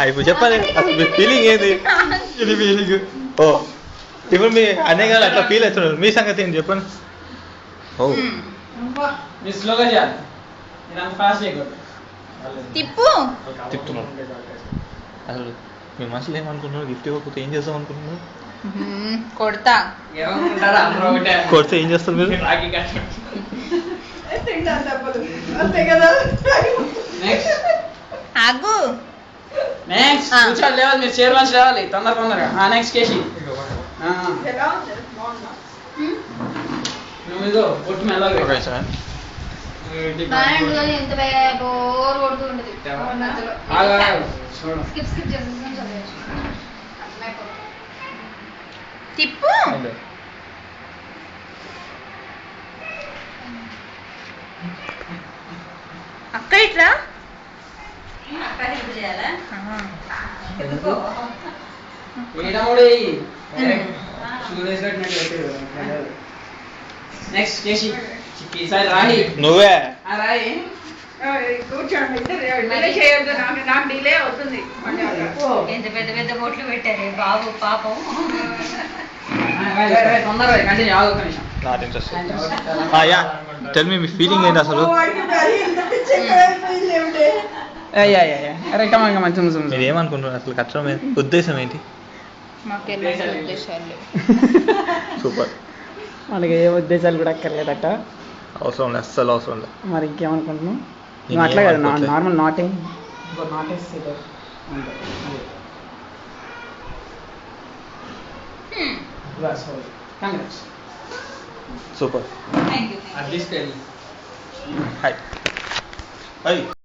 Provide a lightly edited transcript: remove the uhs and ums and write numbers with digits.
ఇప్పుడు చెప్పాలి అసలు మీ ఫీలింగ్ ఏది? ఇది ఫీలింగ్. ఓ ఇప్పుడు మీ అనే గారు అట్లా ఫీల్ అవుతున్నారు, మీ సంగతి ఏంటి చెప్పండి. ఓ స్లోగా చేయాలి, ఫాస్ట్ చేయకూడదు. తిప్పు. తిప్పుతున్నాడు. అసలు మీ మనుషులు ఏమనుకుంటున్నారు? గిఫ్ట్ ఇవ్వకపోతే ఏం చేద్దాం అనుకుంటున్నారు? కొడతా. ఏమనుకుంటారా అందరూ ఒకటే. కొడితే ఏం చేస్తారు మీరు? రాఖీ కట్టడం. ఆగు. నెక్స్ట్ కూర్చోవాలి, లేవాలి మీరు, చైర్ నుంచి లేవాలి తొందరగా. నెక్స్ట్ కేసి నువ్వు ఇదో పొట్టు మెల్లగా ఓకే సార్. ఎంత బోర్ కొడుతూ ఉండదు. తిప్పు. అక్క ఇట్లా నెక్స్ట్ కేసి ఈసారి రాయి. నువ్వే రాయి కూర్చోండి, చేయొద్దు, నాకు డిలే అవుతుంది. ఎంత పెద్ద పెద్ద బొట్లు పెట్టారు బాబు పాపం. తొందరగా కంటిన్యూ ఆగు ఒక్క నిమిషం. Not interest. Yeah tell me me feeling ఏంటి అసలు? అరే కమాన్ మీరు ఏమనుకుంటున్నారు అసలు? కట్టడం ఉద్దేశం ఏంటి? ఉద్దేశాలు సూపర్. మనకి ఏ ఉద్దేశాలు కూడా అక్కర్లేదట. అవసరం లేదు, అస్సలు అవసరం లేదు. మరి ఇంకేమనుకుంటున్నావు? నేను అట్లా కదా ఏమనుకోవట్లేదు. నార్మల్ నాటే సూపర్. Thank you. హాయ్.